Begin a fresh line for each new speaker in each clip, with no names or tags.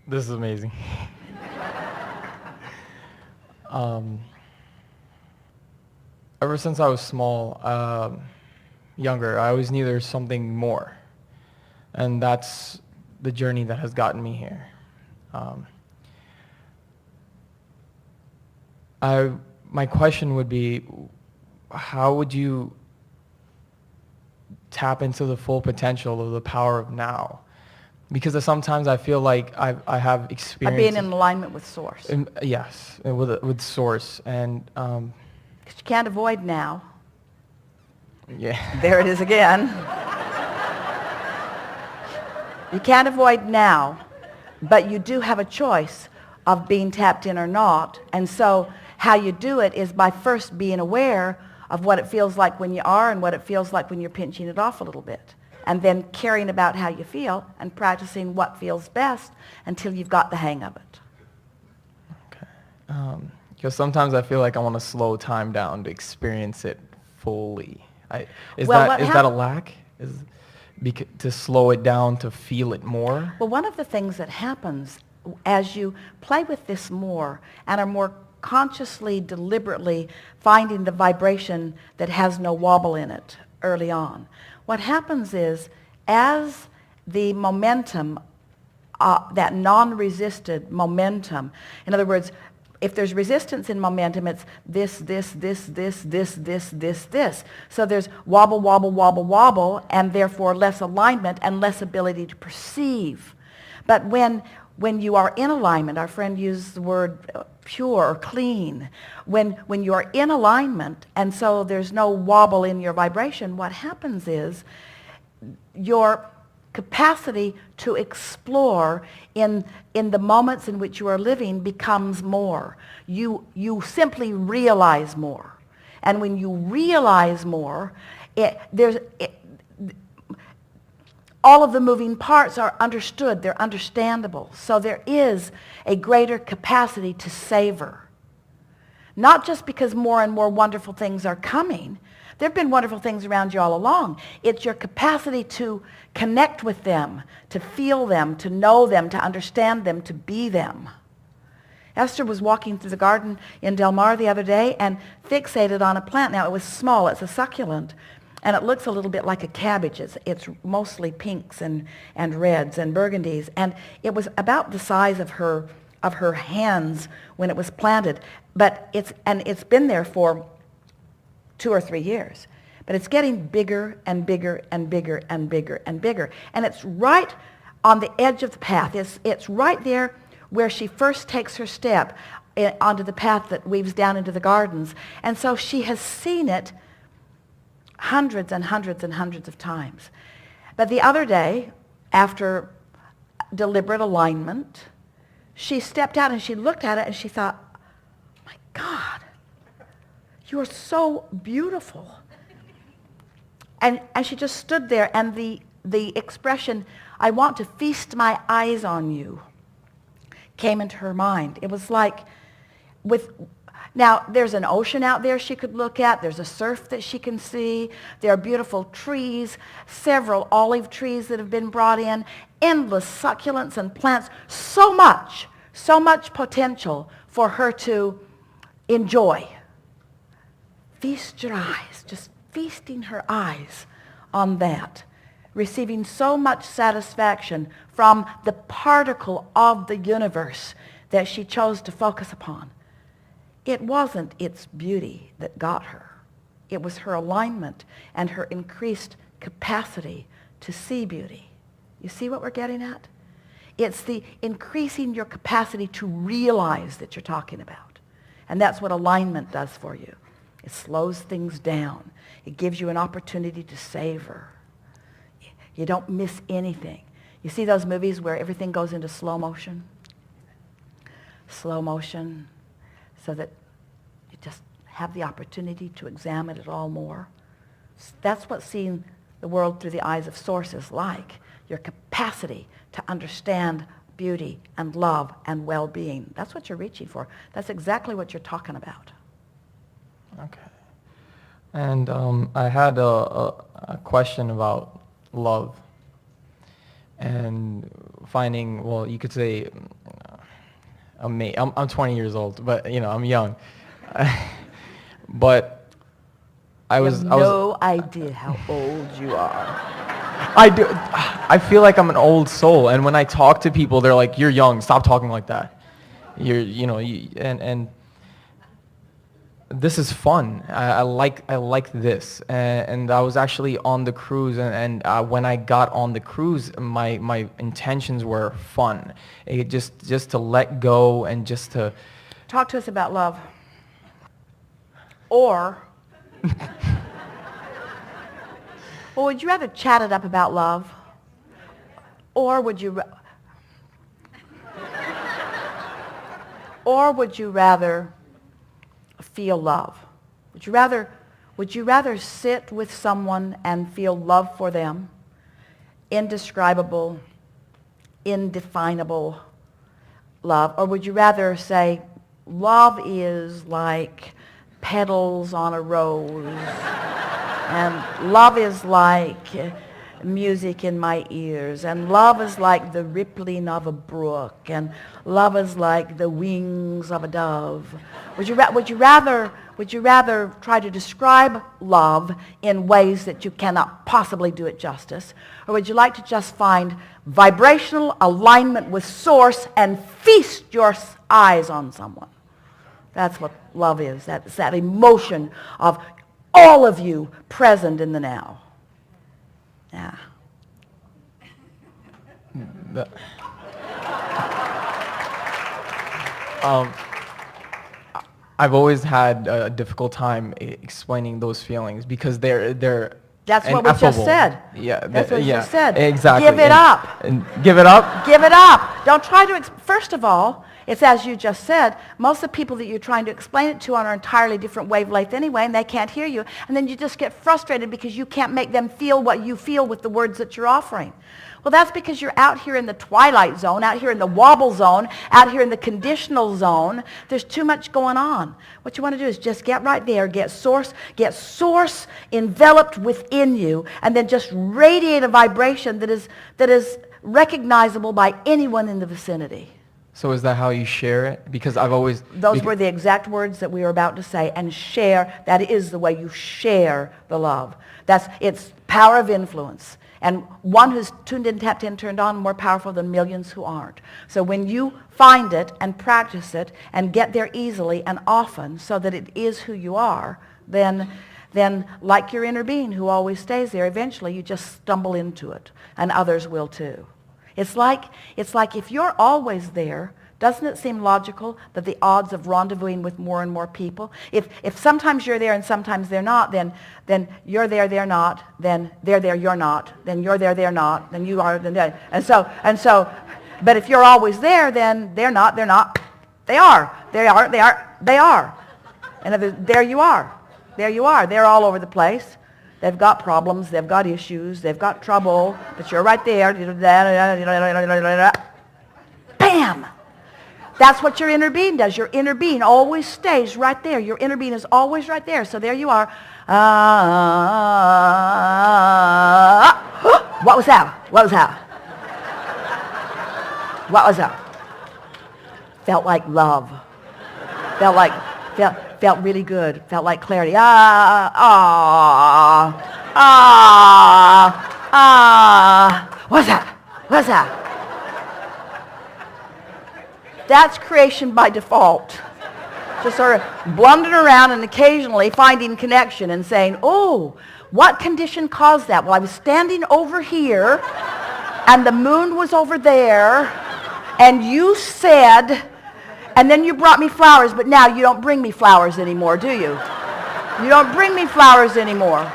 This is amazing. um, Ever since I was small, younger, I always knew there's something more. And that's the journey that has gotten me here. Um, my question would be, how would you tap into the full potential of the power of now? Because sometimes I feel like I have
By being
experience.
in alignment with Source.
Yes, with Source. And
'Cause you can't avoid now.
yeah.
There it is again. You can't avoid now, but you do have a choice of being tapped in or not. And so how you do it is by first being aware of what it feels like when you are and what it feels like when you're pinching it off a little bit. And then caring about how you feel and practicing what feels best until you've got the hang of it.
Okay. Because sometimes I feel like I want to slow time down to experience it fully. Is that a lack? To slow it down to feel it more?
Well, one of the things that happens as you play with this more and are more consciously, deliberately finding the vibration that has no wobble in it early on, what happens is as the momentum, that non-resisted momentum, in other words, if there's resistance in momentum, it's this. So there's wobble, wobble, wobble, wobble, and therefore less alignment and less ability to perceive. But when you are in alignment, our friend used the word pure or clean. When you are in alignment, and so there's no wobble in your vibration, what happens is your capacity to explore in the moments in which you are living becomes more. You simply realize more. And when you realize more, all of the moving parts are understood. They're understandable. So there is a greater capacity to savor. Not just because more and more wonderful things are coming. There have been wonderful things around you all along. It's your capacity to connect with them, to feel them, to know them, to understand them, to be them. Esther was walking through the garden in Del Mar the other day and fixated on a plant. Now, it was small. It's a succulent. And it looks a little bit like a cabbage. It's mostly pinks and reds and burgundies. And it was about the size of her hands when it was planted. But it's been there for 2 or 3 years. But it's getting bigger and bigger and bigger and bigger and bigger. And it's right on the edge of the path. It's right there where she first takes her step onto the path that weaves down into the gardens. And so she has seen it hundreds and hundreds and hundreds of times. But the other day, after deliberate alignment, she stepped out and she looked at it and she thought, my God, you are so beautiful. And she just stood there, and the expression, I want to feast my eyes on you, came into her mind. It was like now, there's an ocean out there she could look at. There's a surf that she can see. There are beautiful trees, several olive trees that have been brought in, endless succulents and plants, so much potential for her to enjoy. Feast your eyes, just feasting her eyes on that, receiving so much satisfaction from the particle of the universe that she chose to focus upon. It wasn't its beauty that got her. It was her alignment and her increased capacity to see beauty. You see what we're getting at? It's the increasing your capacity to realize that you're talking about. And that's what alignment does for you. It slows things down. It gives you an opportunity to savor. You don't miss anything. You see those movies where everything goes into slow motion? Slow motion, so that you just have the opportunity to examine it all more. That's what seeing the world through the eyes of Source is like. Your capacity to understand beauty and love and well-being. That's what you're reaching for. That's exactly what you're talking about.
Okay. And I had a question about love. And finding, well, you could say, I'm 20 years old, but I'm young. But I
You
was
have no idea how old you are.
I do. I feel like I'm an old soul, and when I talk to people, they're like, "You're young. Stop talking like that." And this is fun. I like this, and I was actually on the cruise, and when I got on the cruise, my intentions were fun. Just to let go and just to
talk to us about love, or. Well, would you rather chat it up about love? Or would you rather feel love? Would you rather sit with someone and feel love for them? Indescribable, indefinable love. Or would you rather say, love is like petals on a rose, and love is like music in my ears, and love is like the rippling of a brook, and love is like the wings of a dove? Would you rather try to describe love in ways that you cannot possibly do it justice? Or would you like to just find vibrational alignment with source and feast your eyes on someone? That's what love is. That's that emotion of all of you present in the now. Yeah.
I've always had a difficult time explaining those feelings because they're
That's what we just said.
Yeah,
that's what we just said.
Exactly.
Give it up.
And give it up.
Give it up. Don't try to. First of all, it's as you just said. Most of the people that you're trying to explain it to are on an entirely different wavelength anyway, and they can't hear you. And then you just get frustrated because you can't make them feel what you feel with the words that you're offering. Well, that's because you're out here in the twilight zone, out here in the wobble zone, out here in the conditional zone. There's too much going on. What you want to do is just get right there, get source enveloped within you, and then just radiate a vibration that is recognizable by anyone in the vicinity.
So is that how you share it? Because I've always...
Those were the exact words that we were about to say. And share, that is the way you share the love. It's power of influence. And one who's tuned in, tapped in, turned on, more powerful than millions who aren't. So when you find it and practice it and get there easily and often so that it is who you are, then like your inner being who always stays there, eventually you just stumble into it, and others will too. It's like if you're always there, doesn't it seem logical that the odds of rendezvousing with more and more people, if sometimes you're there and sometimes they're not, then you're there, they're not, then they're there, you're not, then you're there, they're not, then you are, then they're, and so, but if you're always there, then they're not, they are. And there you are. They're all over the place. They've got problems, they've got issues, they've got trouble, but you're right there. Bam! That's what your inner being does. Your inner being always stays right there. Your inner being is always right there. So there you are. What was that? Felt like love. Felt really good. Felt like clarity. What's that? That's creation by default. Just sort of blundering around and occasionally finding connection and saying, oh, what condition caused that? Well, I was standing over here and the moon was over there and you said, and then you brought me flowers, but now you don't bring me flowers anymore, do you? You don't bring me flowers anymore.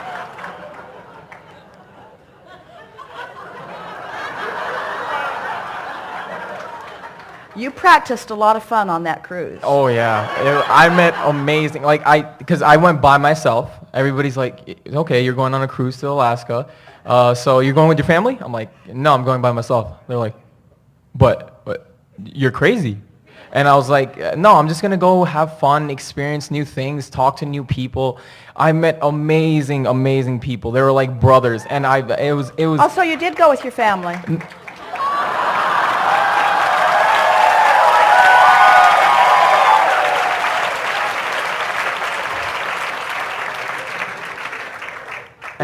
You practiced a lot of fun on that cruise.
Oh yeah, I met amazing. Because I went by myself. Everybody's like, okay, you're going on a cruise to Alaska, so you're going with your family? I'm like, no, I'm going by myself. They're like, but you're crazy. And I was like, no, I'm just gonna go have fun, experience new things, talk to new people. I met amazing people. They were like brothers, and it was.
Also, you did go with your family.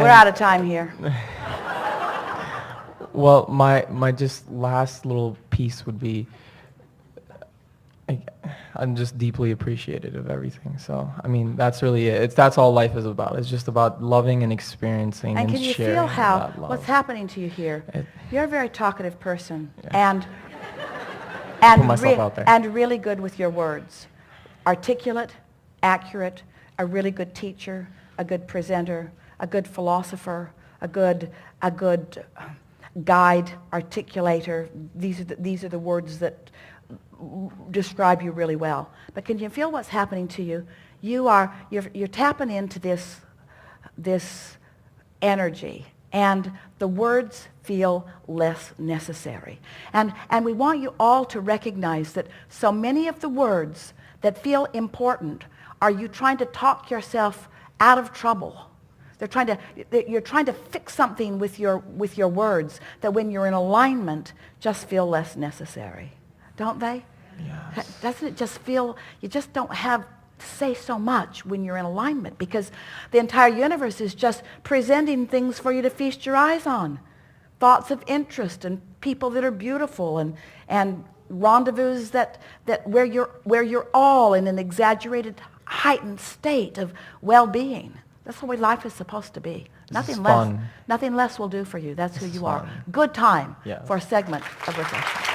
We're out of time here.
Well, my just last little piece would be, I'm just deeply appreciative of everything. So, I mean, that's really it. That's all life is about. It's just about loving and experiencing
And
and
can you
sharing
feel how,
that love.
what's happening to you here? You're a very talkative person.
Yeah.
And
myself out there.
and really good with your words. Articulate, accurate, a really good teacher, a good presenter, a good philosopher, a good guide, articulator. These are the words that describe you really well. But can you feel what's happening to you? You're tapping into this energy, and the words feel less necessary. And we want you all to recognize that so many of the words that feel important are you trying to talk yourself out of trouble. You're trying to fix something with your words that when you're in alignment just feel less necessary. Don't they?
Yes.
Doesn't it just feel, you just don't have to say so much when you're in alignment, because the entire universe is just presenting things for you to feast your eyes on. Thoughts of interest and people that are beautiful and rendezvous that where you're all in an exaggerated, heightened state of well-being. That's the way life is supposed to be. Nothing less will do for you. That's who you are. Good time for a segment of reflection.